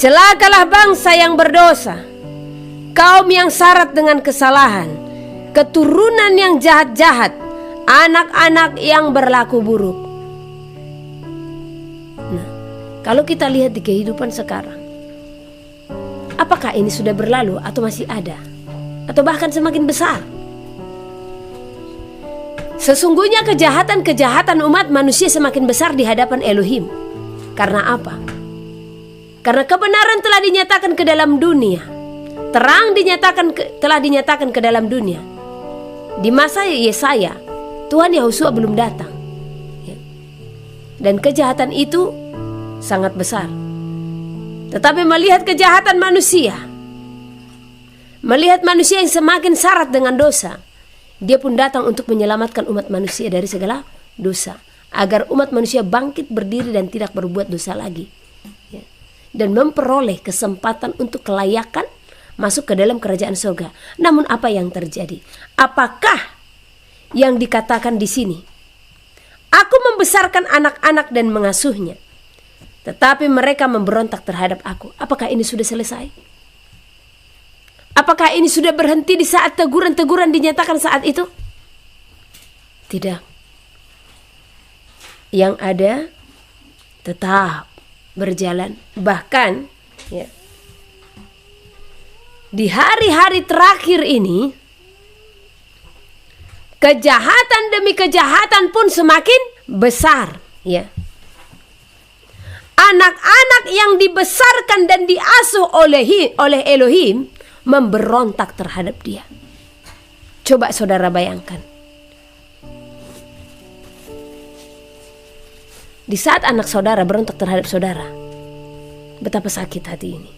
Celakalah bangsa yang berdosa, kaum yang syarat dengan kesalahan, keturunan yang jahat-jahat, anak-anak yang berlaku buruk. Nah, kalau kita lihat di kehidupan sekarang, apakah ini sudah berlalu atau masih ada? Atau bahkan semakin besar? Sesungguhnya kejahatan-kejahatan umat manusia semakin besar di hadapan Elohim. Karena apa? Karena kebenaran telah dinyatakan ke dalam dunia. Terang telah dinyatakan ke dalam dunia. Di masa Yesaya, Tuhan Yahusua belum datang. Dan kejahatan itu sangat besar. Tetapi melihat kejahatan manusia, melihat manusia yang semakin syarat dengan dosa, Dia pun datang untuk menyelamatkan umat manusia dari segala dosa, agar umat manusia bangkit berdiri dan tidak berbuat dosa lagi, dan memperoleh kesempatan untuk kelayakan masuk ke dalam kerajaan surga. Namun apa yang terjadi? Apakah yang dikatakan di sini? Aku membesarkan anak-anak dan mengasuhnya, tetapi mereka memberontak terhadap aku. Apakah ini sudah selesai? Apakah ini sudah berhenti di saat teguran-teguran dinyatakan saat itu? Tidak. Yang ada tetap berjalan. Bahkan di hari-hari terakhir ini, kejahatan demi kejahatan pun semakin besar. Anak-anak yang dibesarkan dan diasuh oleh Elohim memberontak terhadap Dia. Coba saudara bayangkan, di saat anak saudara berontak terhadap saudara, betapa sakit hati ini.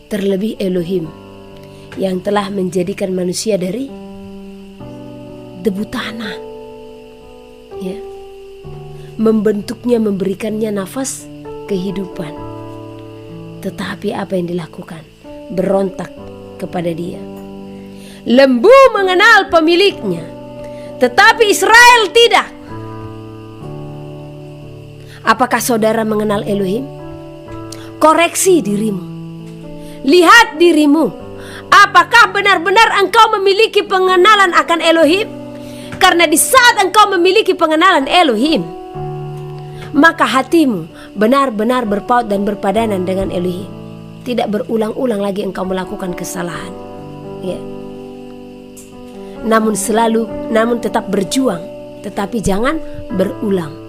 Terlebih Elohim yang telah menjadikan manusia dari debu tanah, membentuknya, memberikannya nafas kehidupan. Tetapi apa yang dilakukan? Berontak kepada Dia. Lembu mengenal pemiliknya, tetapi Israel tidak. Apakah saudara mengenal Elohim? Koreksi dirimu. Lihat dirimu. Apakah benar-benar engkau memiliki pengenalan akan Elohim? Karena di saat engkau memiliki pengenalan Elohim, maka hatimu benar-benar berpaut dan berpadanan dengan Elohim. Tidak berulang-ulang lagi engkau melakukan kesalahan. Namun tetap berjuang, tetapi jangan berulang.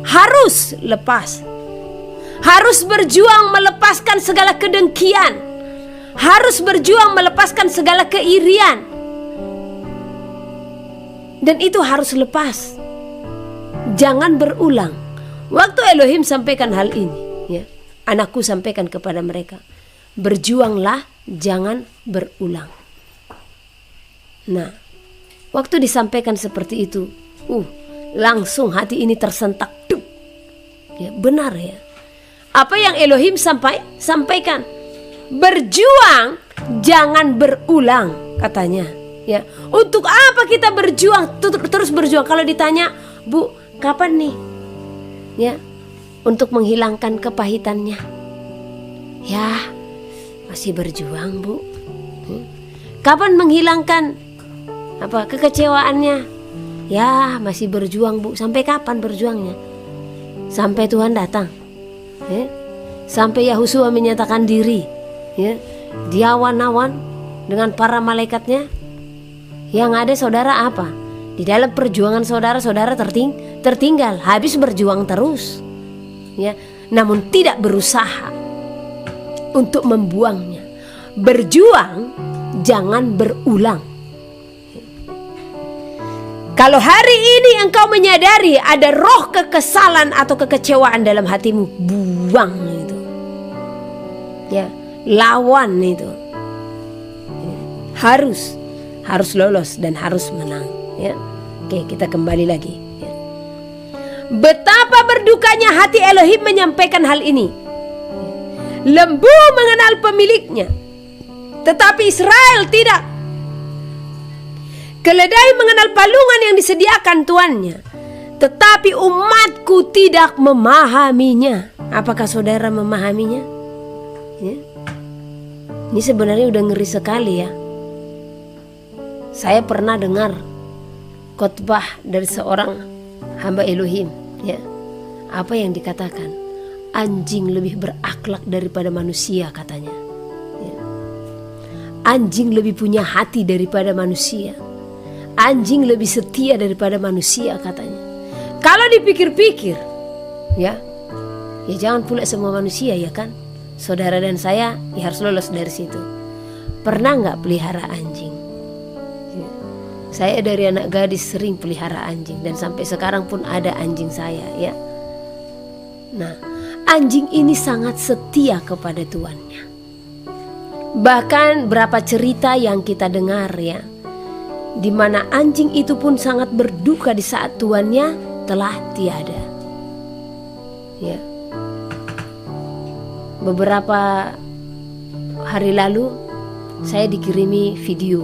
Harus lepas. Harus berjuang melepaskan segala kedengkian. Harus berjuang melepaskan segala keirian. Dan itu harus lepas. Jangan berulang. Waktu Elohim sampaikan hal ini, anakku sampaikan kepada mereka, berjuanglah, jangan berulang. Nah, waktu disampaikan seperti itu, langsung hati ini tersentak. Benar ya. Apa yang Elohim sampaikan? Berjuang, jangan berulang, katanya. Untuk apa kita berjuang, terus berjuang? Kalau ditanya, Bu, kapan nih? Untuk menghilangkan kepahitannya. Masih berjuang, Bu. Kapan menghilangkan kekecewaannya? Masih berjuang, Bu. Sampai kapan berjuangnya? Sampai Tuhan datang. Sampai Yahusua menyatakan diri, di awan-awan dengan para malaikatnya. Yang ada saudara apa? Di dalam perjuangan saudara tertinggal, habis berjuang terus, namun tidak berusaha untuk membuangnya. Berjuang, jangan berulang. Kalau hari ini engkau menyadari ada roh kekesalan atau kekecewaan dalam hatimu, buang itu. Lawan itu. Harus lolos dan harus menang. Oke, kita kembali lagi. Betapa berdukanya hati Elohim menyampaikan hal ini. Lembu mengenal pemiliknya, tetapi Israel tidak. Keledai mengenal palungan yang disediakan tuannya, tetapi umatku tidak memahaminya. Apakah saudara memahaminya? Ya. Ini sebenarnya udah ngeri sekali ya. Saya pernah dengar khotbah dari seorang hamba Elohim, ya. Apa yang dikatakan? Anjing lebih berakhlak daripada manusia, katanya. Ya. Anjing lebih punya hati daripada manusia. Anjing lebih setia daripada manusia, katanya. Kalau dipikir-pikir, ya jangan pula semua manusia, ya kan? Saudara dan saya ya harus lolos dari situ. Pernah nggak pelihara anjing? Ya. Saya dari anak gadis sering pelihara anjing dan sampai sekarang pun ada anjing saya, ya. Nah, anjing ini sangat setia kepada tuannya. Bahkan berapa cerita yang kita dengar, ya, di mana anjing itu pun sangat berduka di saat tuannya telah tiada. Ya. Beberapa hari lalu saya dikirimi video.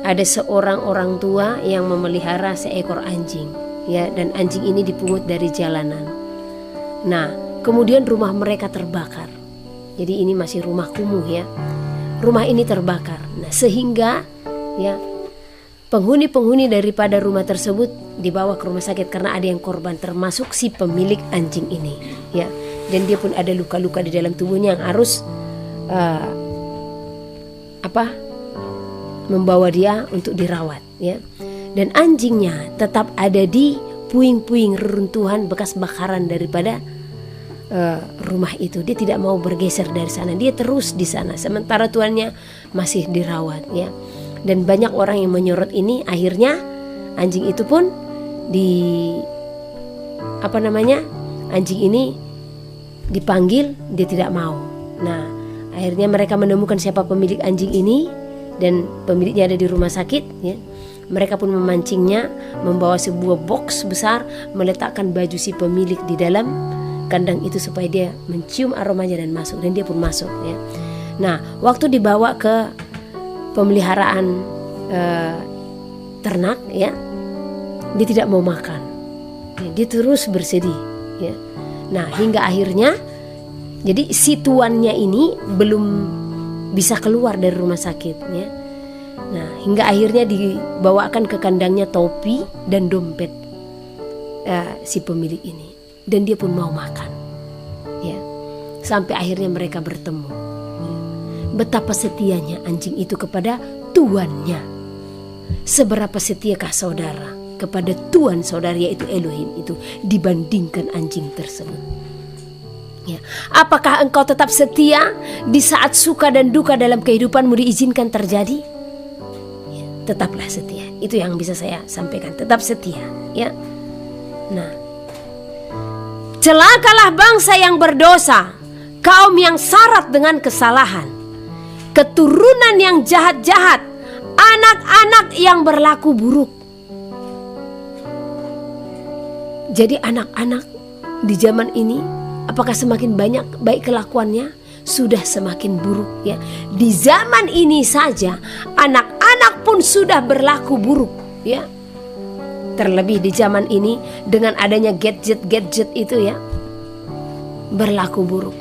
Ada seorang orang tua yang memelihara seekor anjing, ya, dan anjing ini dipungut dari jalanan. Nah, kemudian rumah mereka terbakar. Jadi ini masih rumah kumuh, ya. Rumah ini terbakar. Nah, sehingga ya penghuni-penghuni daripada rumah tersebut dibawa ke rumah sakit karena ada yang korban, termasuk si pemilik anjing ini, ya. Dan dia pun ada luka-luka di dalam tubuhnya yang harus membawa dia untuk dirawat, ya. Dan anjingnya tetap ada di puing-puing reruntuhan bekas bakaran daripada rumah itu. Dia tidak mau bergeser dari sana, dia terus di sana sementara tuannya masih dirawat, ya. Dan banyak orang yang menyorot ini, akhirnya anjing itu pun anjing ini dipanggil, dia tidak mau. Nah, akhirnya mereka menemukan siapa pemilik anjing ini dan pemiliknya ada di rumah sakit, ya. Mereka pun memancingnya, membawa sebuah box besar, meletakkan baju si pemilik di dalam kandang itu supaya dia mencium aromanya dan masuk, dan dia pun masuk, ya. Nah, waktu dibawa ke pemeliharaan ternak, ya, dia tidak mau makan, ya, dia terus bersedih, ya. Nah, hingga akhirnya jadi si tuannya ini belum bisa keluar dari rumah sakit, ya. Nah, hingga akhirnya dibawakan ke kandangnya topi dan dompet si pemilik ini, dan dia pun mau makan, ya. Sampai akhirnya mereka bertemu, ya. Betapa setianya anjing itu kepada tuannya. Seberapa setiakah saudara kepada Tuhan saudara, yaitu Elohim itu, dibandingkan anjing tersebut? Ya. Apakah engkau tetap setia di saat suka dan duka dalam kehidupanmu diizinkan terjadi? Ya, tetaplah setia. Itu yang bisa saya sampaikan. Tetap setia, ya. Nah, celakalah bangsa yang berdosa, kaum yang syarat dengan kesalahan, keturunan yang jahat-jahat, anak-anak yang berlaku buruk. Jadi anak-anak di zaman ini, apakah semakin banyak baik kelakuannya? Sudah semakin buruk, ya. Di zaman ini saja anak-anak pun sudah berlaku buruk, ya. Terlebih di zaman ini dengan adanya gadget-gadget itu, ya, berlaku buruk.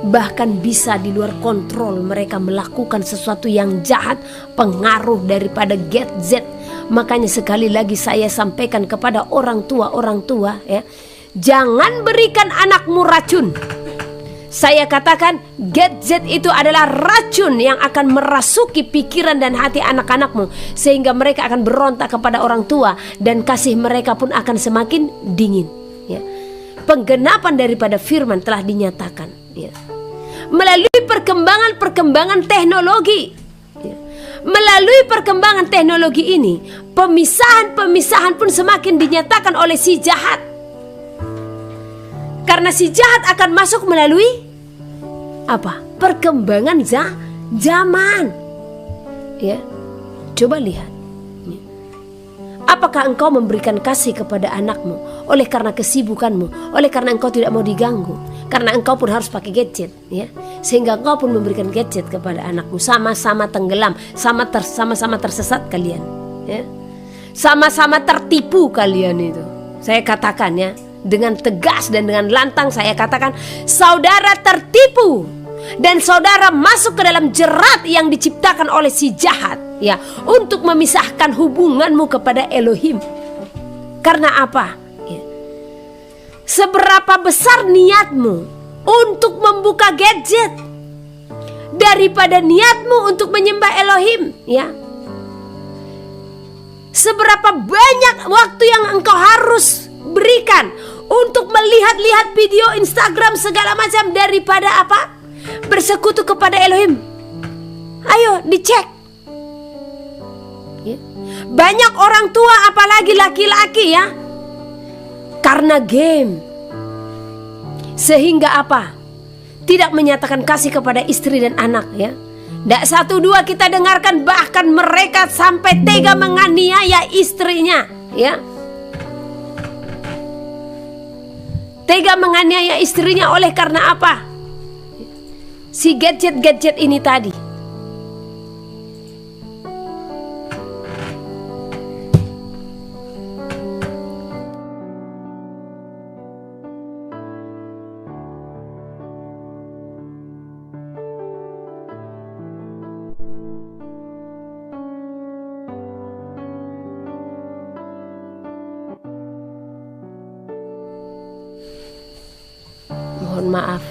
Bahkan bisa di luar kontrol mereka melakukan sesuatu yang jahat, pengaruh daripada gadget. Makanya sekali lagi saya sampaikan kepada orang tua, ya, jangan berikan anakmu racun. Saya katakan gadget itu adalah racun yang akan merasuki pikiran dan hati anak-anakmu, sehingga mereka akan berontak kepada orang tua dan kasih mereka pun akan semakin dingin, ya. Penggenapan daripada firman telah dinyatakan, ya, melalui perkembangan teknologi, ya. Melalui perkembangan teknologi ini, pemisahan pun semakin dinyatakan oleh si jahat. Karena si jahat akan masuk melalui apa? Perkembangan zaman, ya. Coba lihat, ya. Apakah engkau memberikan kasih kepada anakmu oleh karena kesibukanmu, oleh karena engkau tidak mau diganggu, karena engkau pun harus pakai gadget, ya, sehingga engkau pun memberikan gadget kepada anakmu, sama-sama tenggelam, sama-sama tersesat kalian, ya. Sama-sama tertipu kalian itu. Saya katakan ya, dengan tegas dan dengan lantang saya katakan, saudara tertipu dan saudara masuk ke dalam jerat yang diciptakan oleh si jahat ya, untuk memisahkan hubunganmu kepada Elohim. Karena apa? Ya. Seberapa besar niatmu untuk membuka gadget daripada niatmu untuk menyembah Elohim ya. Seberapa banyak waktu yang engkau harus berikan untuk melihat-lihat video Instagram segala macam daripada apa? Bersekutu kepada Elohim. Ayo dicek ya. Banyak orang tua apalagi laki-laki ya, karena game sehingga apa? Tidak menyatakan kasih kepada istri dan anak ya. Tidak satu dua kita dengarkan, bahkan mereka sampai tega menganiaya istrinya ya. Tega menganiaya istrinya oleh karena apa? Si gadget-gadget ini tadi. Mohon maaf,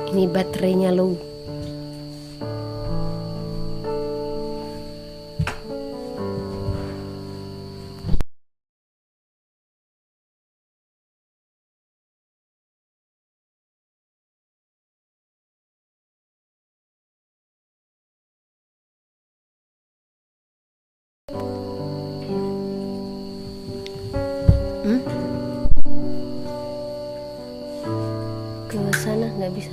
ini baterainya low. Ke sana nggak bisa.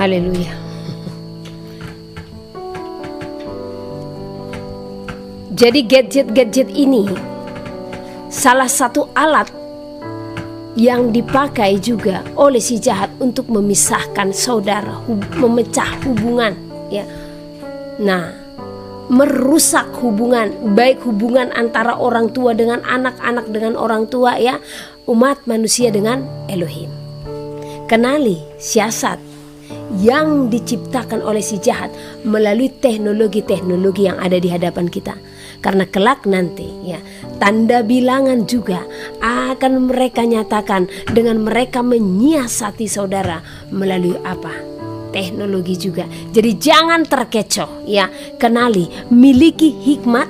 Haleluya. Jadi gadget-gadget ini salah satu alat yang dipakai juga oleh si jahat untuk memisahkan saudara, memecah hubungan ya. Nah, merusak hubungan, baik hubungan antara orang tua dengan anak, anak dengan orang tua ya, umat manusia dengan Elohim. Kenali siasat yang diciptakan oleh si jahat melalui teknologi-teknologi yang ada di hadapan kita. Karena kelak nanti ya, tanda bilangan juga akan mereka nyatakan dengan mereka menyiasati saudara melalui apa? Teknologi juga. Jadi jangan terkecoh ya. Kenali, miliki hikmat,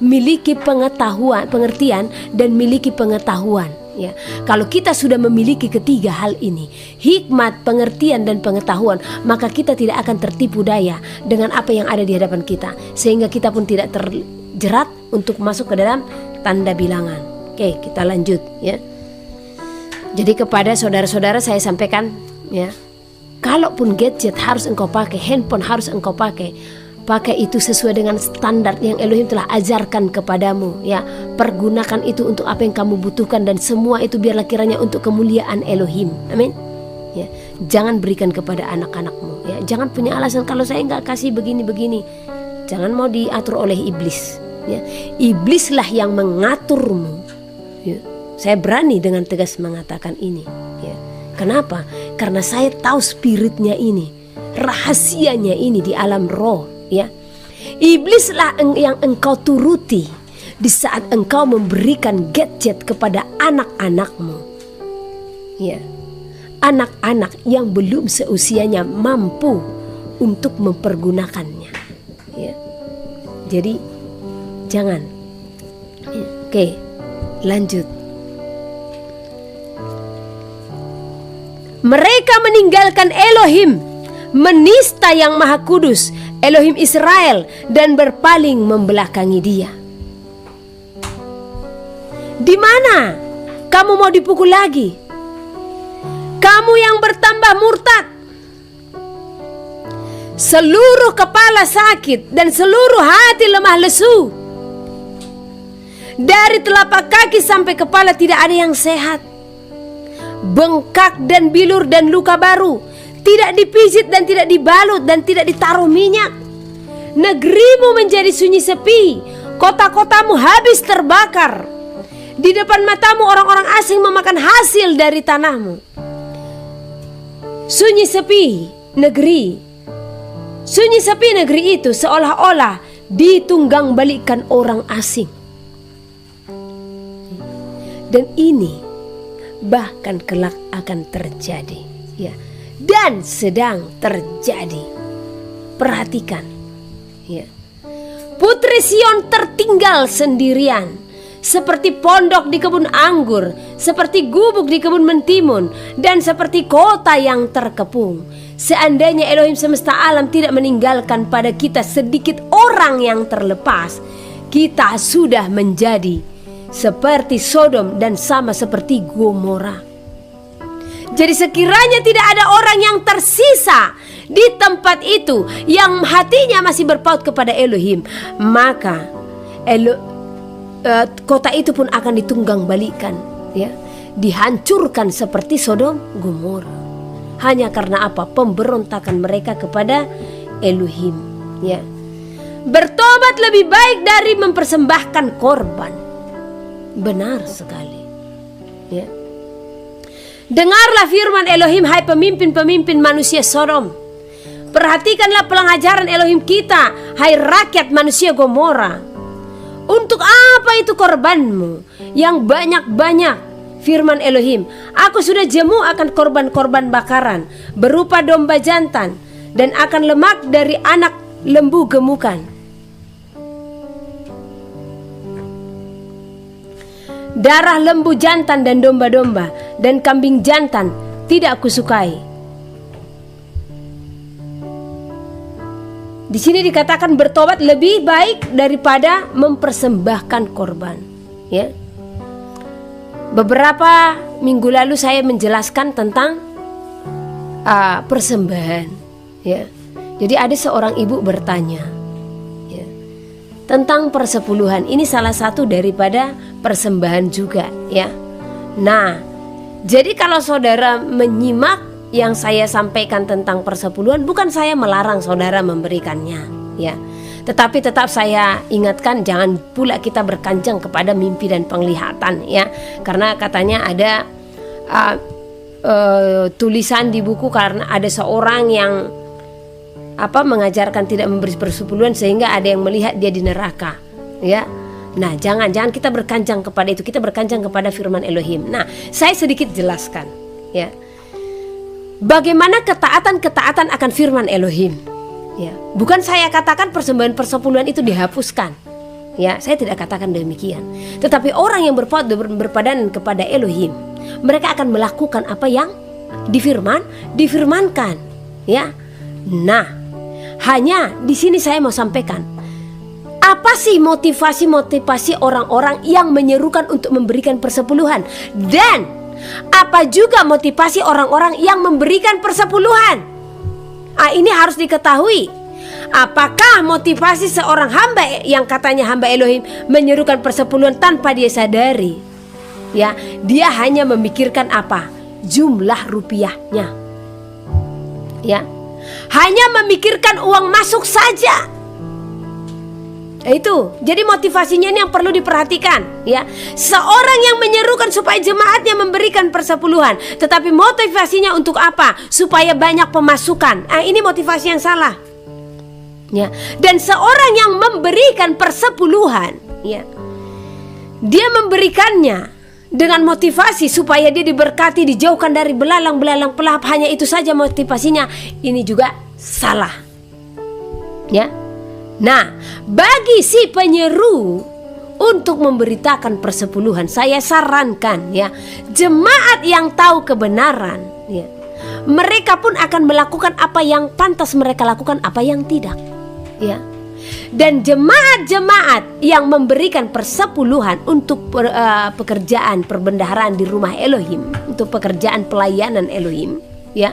miliki pengetahuan, pengertian dan miliki pengetahuan ya. Kalau kita sudah memiliki ketiga hal ini, hikmat, pengertian dan pengetahuan, maka kita tidak akan tertipu daya dengan apa yang ada di hadapan kita, sehingga kita pun tidak terjerat untuk masuk ke dalam tanda bilangan. Oke, kita lanjut ya. Jadi kepada saudara-saudara saya sampaikan ya, kalaupun gadget harus engkau pakai, handphone harus engkau pakai itu sesuai dengan standar yang Elohim telah ajarkan kepadamu ya. Pergunakan itu untuk apa yang kamu butuhkan, dan semua itu biarlah kiranya untuk kemuliaan Elohim. Amin ya. Jangan berikan kepada anak-anakmu ya. Jangan punya alasan kalau saya nggak kasih begini-begini. Jangan mau diatur oleh iblis ya. Iblislah yang mengaturmu ya. Saya berani dengan tegas mengatakan ini ya. Kenapa? Karena saya tahu spiritnya ini, rahasianya ini di alam roh ya. Iblislah yang engkau turuti di saat engkau memberikan gadget kepada anak-anakmu ya. Anak-anak yang belum seusianya mampu untuk mempergunakannya ya. Jadi jangan ya. Oke, lanjut. Mereka meninggalkan Elohim, menista yang maha kudus, Elohim Israel, dan berpaling membelakangi dia. Di mana kamu mau dipukul lagi? Kamu yang bertambah murtad. seluruh kepala sakit dan seluruh hati lemah lesu. Dari telapak kaki sampai kepala tidak ada yang sehat. Bengkak dan bilur dan luka baru, tidak dipijit dan tidak dibalut dan tidak ditaruh minyak. Negerimu menjadi sunyi sepi, kota-kotamu habis terbakar. Di depan matamu orang-orang asing memakan hasil dari tanahmu. Sunyi sepi negeri. Sunyi sepi negeri itu seolah-olah ditunggang balikkan orang asing. Dan ini bahkan kelak akan terjadi, ya, dan sedang terjadi. Perhatikan, ya. Putri Sion tertinggal sendirian, seperti pondok di kebun anggur, seperti gubuk di kebun mentimun, dan seperti kota yang terkepung. Seandainya Elohim semesta alam tidak meninggalkan pada kita sedikit orang yang terlepas, kita sudah menjadi seperti Sodom dan sama seperti Gomora. Jadi sekiranya tidak ada orang yang tersisa di tempat itu yang hatinya masih berpaut kepada Elohim, maka kota itu pun akan ditunggang balikan, ya, dihancurkan seperti Sodom Gomora. Hanya karena apa? Pemberontakan mereka kepada Elohim, ya. Bertobat lebih baik dari mempersembahkan korban. Benar sekali, ya. Dengarlah firman Elohim, hai pemimpin-pemimpin manusia Sodom. Perhatikanlah pengajaran Elohim kita, hai rakyat manusia Gomora. Untuk apa itu korbanmu yang banyak-banyak? Firman Elohim, aku sudah jemu akan korban-korban bakaran berupa domba jantan dan akan lemak dari anak lembu gemukan. Darah lembu jantan dan domba-domba dan kambing jantan tidak aku sukai. Di sini dikatakan bertobat lebih baik daripada mempersembahkan korban, ya. Beberapa minggu lalu saya menjelaskan tentang persembahan, ya. Jadi ada seorang ibu bertanya, ya, tentang persepuluhan. Ini salah satu daripada persembahan juga, ya. Nah, jadi kalau saudara menyimak yang saya sampaikan tentang persepuluhan, bukan saya melarang saudara memberikannya, ya. Tetapi tetap saya ingatkan, jangan pula kita berkanjeng kepada mimpi dan penglihatan, ya. Karena katanya ada tulisan di buku, karena ada seorang yang mengajarkan tidak memberi persepuluhan sehingga ada yang melihat dia di neraka, ya. Nah, jangan kita berkanjang kepada itu, kita berkanjang kepada firman Elohim. Nah, saya sedikit jelaskan, ya. Bagaimana ketaatan akan firman Elohim, ya. Bukan saya katakan persembahan persepuluhan itu dihapuskan, ya. Saya tidak katakan demikian. Tetapi orang yang berpadanan kepada Elohim, mereka akan melakukan apa yang difirmankan, ya. Nah, hanya di sini saya mau sampaikan, apa sih motivasi orang-orang yang menyerukan untuk memberikan persepuluhan, dan apa juga motivasi orang-orang yang memberikan persepuluhan. Ini harus diketahui. Apakah motivasi seorang hamba yang katanya hamba Elohim menyerukan persepuluhan tanpa dia sadari, ya, dia hanya memikirkan apa? Jumlah rupiahnya, ya. Hanya memikirkan uang masuk saja. Itu, jadi motivasinya ini yang perlu diperhatikan, ya. Seorang yang menyerukan supaya jemaatnya memberikan persepuluhan, tetapi motivasinya untuk apa? Supaya banyak pemasukan. Ini motivasi yang salah, ya. Dan seorang yang memberikan persepuluhan, ya, dia memberikannya dengan motivasi supaya dia diberkati, dijauhkan dari belalang-belalang pelahap. Hanya itu saja motivasinya. Ini juga salah, ya. Nah, bagi si penyeru untuk memberitakan persepuluhan, saya sarankan, ya, jemaat yang tahu kebenaran, ya, mereka pun akan melakukan apa yang pantas mereka lakukan, apa yang tidak, ya. Dan jemaat-jemaat yang memberikan persepuluhan untuk pekerjaan perbendaharaan di rumah Elohim, untuk pekerjaan pelayanan Elohim, ya,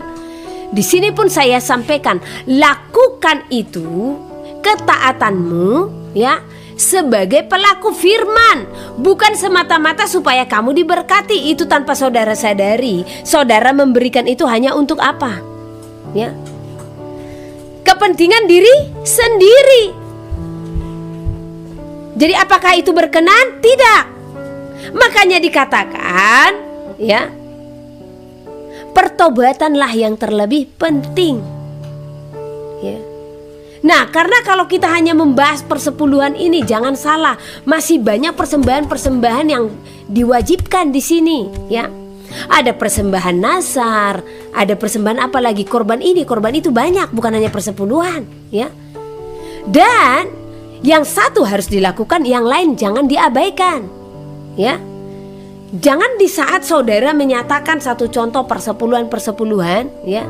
Di sini pun saya sampaikan, lakukan itu ketaatanmu ya sebagai pelaku firman, bukan semata-mata supaya kamu diberkati. Itu tanpa saudara sadari. Saudara memberikan itu hanya untuk apa? Ya, kepentingan diri sendiri. Jadi apakah itu berkenan? Tidak. Makanya dikatakan ya, pertobatanlah yang terlebih penting ya. Nah, karena kalau kita hanya membahas persepuluhan ini, jangan salah, masih banyak persembahan-persembahan yang diwajibkan di sini ya. Ada persembahan nasar, ada persembahan apa lagi, korban ini, korban itu, banyak, bukan hanya persepuluhan ya. Dan yang satu harus dilakukan, yang lain jangan diabaikan ya. Jangan di saat saudara menyatakan satu contoh persepuluhan ya.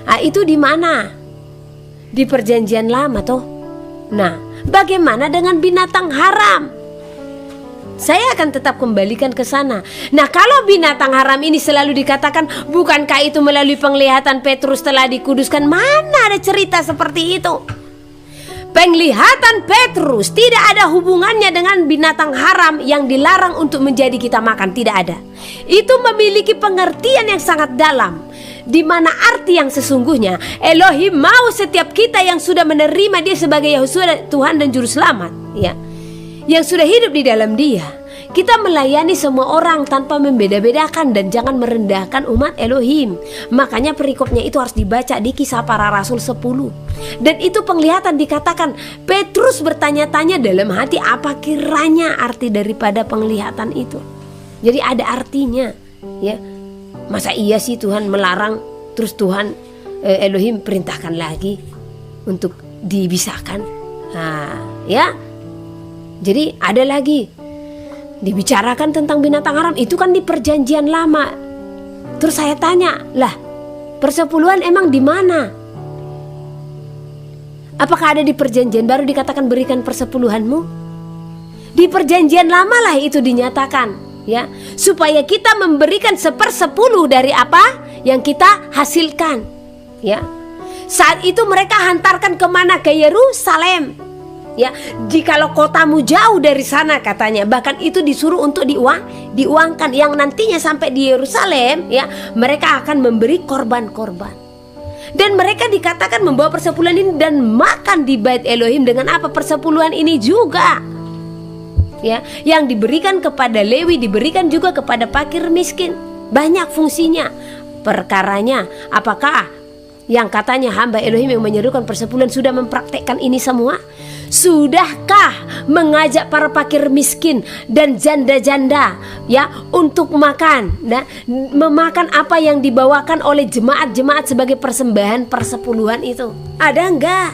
Nah, itu di mana? Di perjanjian lama toh. Nah, bagaimana dengan binatang haram? Saya akan tetap kembalikan ke sana. Nah, kalau binatang haram ini selalu dikatakan, bukankah itu melalui penglihatan Petrus telah dikuduskan? Mana ada cerita seperti itu? Penglihatan Petrus tidak ada hubungannya dengan binatang haram yang dilarang untuk menjadi kita makan, tidak ada. Itu memiliki pengertian yang sangat dalam, di mana arti yang sesungguhnya Elohim mau setiap kita yang sudah menerima Dia sebagai Yehoshua Tuhan dan Juru Selamat ya, yang sudah hidup di dalam Dia, kita melayani semua orang tanpa membeda-bedakan dan jangan merendahkan umat Elohim. Makanya perikopnya itu harus dibaca di Kisah Para Rasul 10. Dan itu penglihatan dikatakan Petrus bertanya-tanya dalam hati, apa kiranya arti daripada penglihatan itu. Jadi ada artinya ya. Masa iya sih Tuhan melarang, terus Tuhan Elohim perintahkan lagi untuk dibisahkan. Nah ya, jadi ada lagi dibicarakan tentang binatang haram, itu kan di perjanjian lama. Terus saya tanya, lah persepuluhan emang di mana? Apakah ada di perjanjian baru dikatakan berikan persepuluhanmu? Di perjanjian lama lah itu dinyatakan ya, supaya kita memberikan 1/10 dari apa yang kita hasilkan ya. Saat itu mereka hantarkan kemana? Ke Yerusalem ya. Jikalau kotamu jauh dari sana katanya, bahkan itu disuruh untuk diuangkan, yang nantinya sampai di Yerusalem ya, mereka akan memberi korban-korban. Dan mereka dikatakan membawa persepuluhan ini dan makan di bait Elohim dengan apa? Persepuluhan ini juga ya, yang diberikan kepada Lewi diberikan juga kepada fakir miskin. Banyak fungsinya. Perkaranya, apakah yang katanya hamba Elohim yang menyerukan persepuluhan sudah mempraktekkan ini semua? Sudahkah mengajak para fakir miskin dan janda-janda ya untuk makan, memakan apa yang dibawakan oleh jemaat-jemaat sebagai persembahan persepuluhan itu? Ada enggak?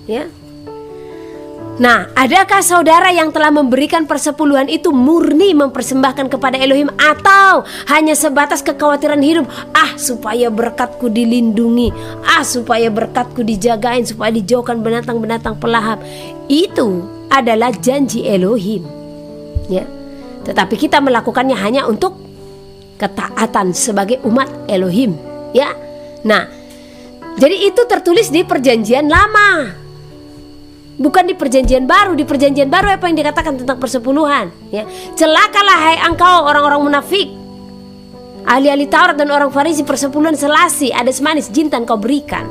Ya. Nah, adakah saudara yang telah memberikan persepuluhan itu murni mempersembahkan kepada Elohim, atau hanya sebatas kekhawatiran hidup? Supaya berkatku dilindungi, supaya berkatku dijagain, supaya dijauhkan binatang-binatang pelahap. Itu adalah janji Elohim ya. Tetapi kita melakukannya hanya untuk ketaatan sebagai umat Elohim ya. Nah, jadi itu tertulis di perjanjian lama, bukan di perjanjian baru. Di perjanjian baru apa yang dikatakan tentang persepuluhan ya? Celakalah hai engkau orang-orang munafik, ahli-ahli Taurat dan orang Farisi, persepuluhan selasi, adas manis, jintan kau berikan,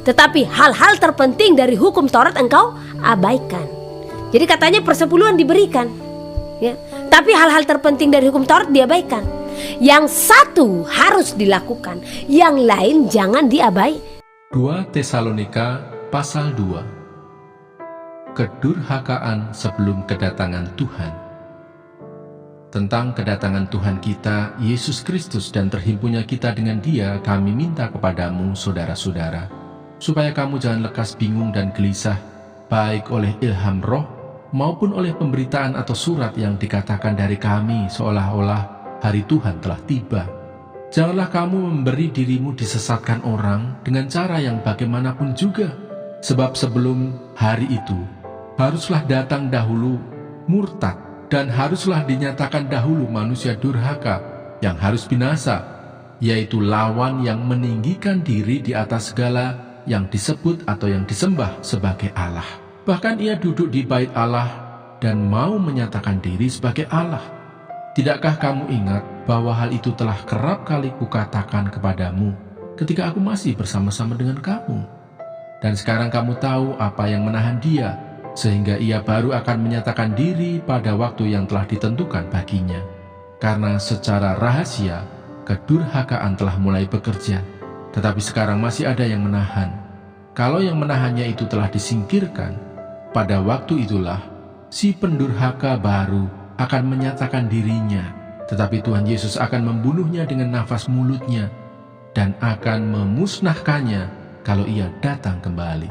tetapi hal-hal terpenting dari hukum Taurat engkau abaikan. Jadi katanya persepuluhan diberikan ya, tapi hal-hal terpenting dari hukum Taurat diabaikan. Yang satu harus dilakukan, yang lain jangan diabaikan. 2 Tesalonika pasal 2. Kedurhakaan sebelum kedatangan Tuhan. Tentang kedatangan Tuhan kita, Yesus Kristus, dan terhimpunnya kita dengan Dia, kami minta kepadamu, saudara-saudara, supaya kamu jangan lekas bingung dan gelisah, baik oleh ilham roh, maupun oleh pemberitaan atau surat yang dikatakan dari kami, seolah-olah hari Tuhan telah tiba. Janganlah kamu memberi dirimu disesatkan orang dengan cara yang bagaimanapun juga, sebab sebelum hari itu, haruslah datang dahulu murtad, dan haruslah dinyatakan dahulu manusia durhaka yang harus binasa, yaitu lawan yang meninggikan diri di atas segala yang disebut atau yang disembah sebagai Allah. Bahkan ia duduk di bait Allah dan mau menyatakan diri sebagai Allah. Tidakkah kamu ingat bahwa hal itu telah kerap kali kukatakan kepadamu ketika aku masih bersama-sama dengan kamu? Dan sekarang kamu tahu apa yang menahan dia, sehingga ia baru akan menyatakan diri pada waktu yang telah ditentukan baginya. Karena secara rahasia, kedurhakaan telah mulai bekerja, tetapi sekarang masih ada yang menahan. Kalau yang menahannya itu telah disingkirkan, pada waktu itulah si pendurhaka baru akan menyatakan dirinya, tetapi Tuhan Yesus akan membunuhnya dengan nafas mulutnya dan akan memusnahkannya kalau ia datang kembali.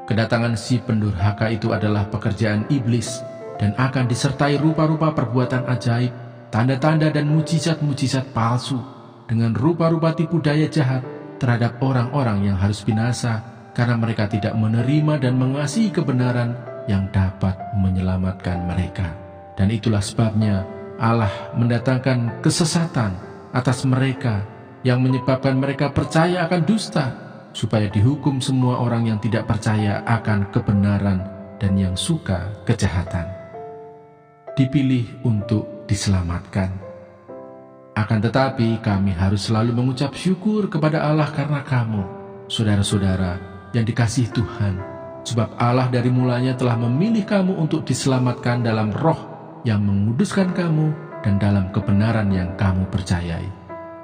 Kedatangan si pendurhaka itu adalah pekerjaan iblis dan akan disertai rupa-rupa perbuatan ajaib, tanda-tanda dan mujizat-mujizat palsu dengan rupa-rupa tipu daya jahat terhadap orang-orang yang harus binasa karena mereka tidak menerima dan mengasihi kebenaran yang dapat menyelamatkan mereka. Dan itulah sebabnya Allah mendatangkan kesesatan atas mereka yang menyebabkan mereka percaya akan dusta, supaya dihukum semua orang yang tidak percaya akan kebenaran dan yang suka kejahatan. Dipilih untuk diselamatkan. Akan tetapi kami harus selalu mengucap syukur kepada Allah karena kamu, saudara-saudara yang dikasihi Tuhan, sebab Allah dari mulanya telah memilih kamu untuk diselamatkan dalam roh yang menguduskan kamu dan dalam kebenaran yang kamu percayai.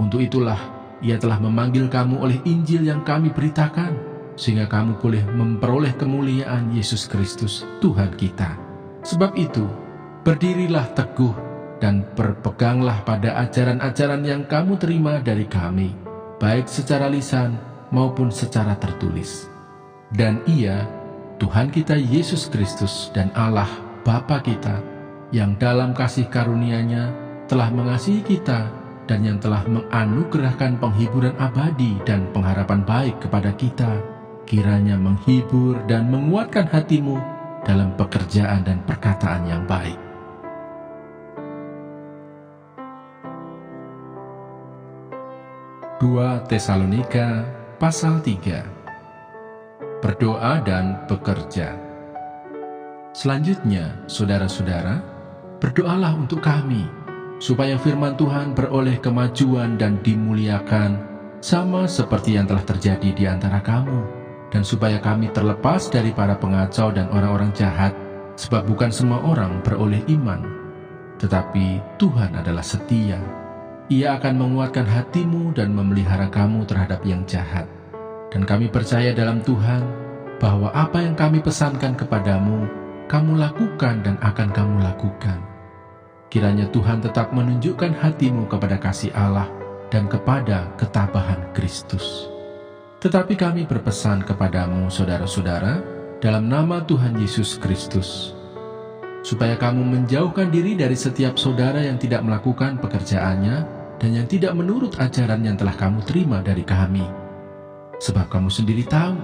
Untuk itulah Ia telah memanggil kamu oleh Injil yang kami beritakan, sehingga kamu boleh memperoleh kemuliaan Yesus Kristus, Tuhan kita. Sebab itu, berdirilah teguh dan berpeganglah pada ajaran-ajaran yang kamu terima dari kami, baik secara lisan maupun secara tertulis. Dan Ia, Tuhan kita Yesus Kristus dan Allah Bapa kita, yang dalam kasih karunia-Nya telah mengasihi kita dan yang telah menganugerahkan penghiburan abadi dan pengharapan baik kepada kita, kiranya menghibur dan menguatkan hatimu dalam pekerjaan dan perkataan yang baik. Dua Tesalonika pasal 3. Berdoa dan bekerja. Selanjutnya, saudara-saudara, berdoalah untuk kami, supaya firman Tuhan beroleh kemajuan dan dimuliakan, sama seperti yang telah terjadi di antara kamu, dan supaya kami terlepas dari para pengacau dan orang-orang jahat, sebab bukan semua orang beroleh iman. Tetapi Tuhan adalah setia. Ia akan menguatkan hatimu dan memelihara kamu terhadap yang jahat. Dan kami percaya dalam Tuhan, bahwa apa yang kami pesankan kepadamu, kamu lakukan dan akan kamu lakukan. Kiranya Tuhan tetap menunjukkan hatimu kepada kasih Allah dan kepada ketabahan Kristus. Tetapi kami berpesan kepadamu, saudara-saudara, dalam nama Tuhan Yesus Kristus, supaya kamu menjauhkan diri dari setiap saudara yang tidak melakukan pekerjaannya dan yang tidak menurut ajaran yang telah kamu terima dari kami. Sebab kamu sendiri tahu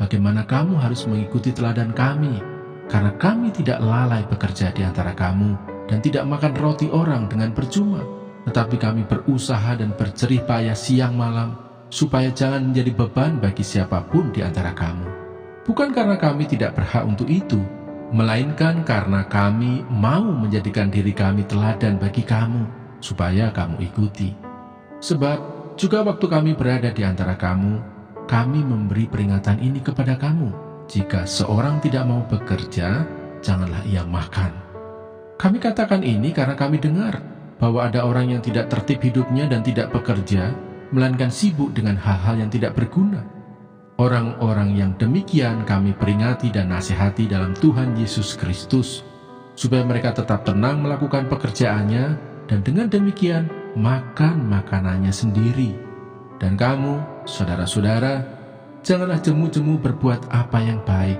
bagaimana kamu harus mengikuti teladan kami, karena kami tidak lalai bekerja di antara kamu dan tidak makan roti orang dengan percuma, tetapi kami berusaha dan berjerih payah siang malam, supaya jangan menjadi beban bagi siapapun di antara kamu. Bukan karena kami tidak berhak untuk itu, melainkan karena kami mau menjadikan diri kami teladan bagi kamu, supaya kamu ikuti. Sebab juga waktu kami berada di antara kamu, kami memberi peringatan ini kepada kamu: jika seorang tidak mau bekerja, janganlah ia makan. Kami katakan ini karena kami dengar bahwa ada orang yang tidak tertib hidupnya dan tidak bekerja, melainkan sibuk dengan hal-hal yang tidak berguna. Orang-orang yang demikian kami peringati dan nasihati dalam Tuhan Yesus Kristus, supaya mereka tetap tenang melakukan pekerjaannya, dan dengan demikian makan makanannya sendiri. Dan kamu, saudara-saudara, janganlah jemu-jemu berbuat apa yang baik.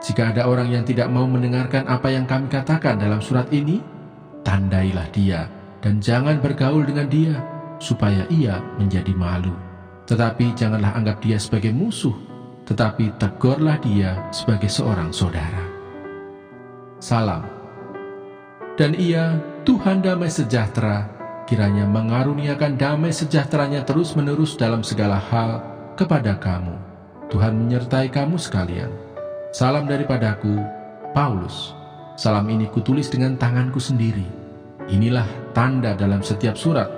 Jika ada orang yang tidak mau mendengarkan apa yang kami katakan dalam surat ini, tandailah dia dan jangan bergaul dengan dia, supaya ia menjadi malu. Tetapi janganlah anggap dia sebagai musuh, tetapi tegurlah dia sebagai seorang saudara. Salam. Dan ia, Tuhan damai sejahtera, kiranya mengaruniakan damai sejahtera-Nya terus-menerus dalam segala hal kepada kamu. Tuhan menyertai kamu sekalian. Salam daripadaku, Paulus. Salam ini kutulis dengan tanganku sendiri. Inilah tanda dalam setiap surat.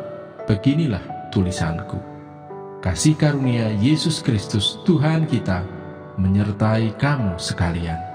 Beginilah tulisanku. Kasih karunia Yesus Kristus Tuhan kita menyertai kamu sekalian.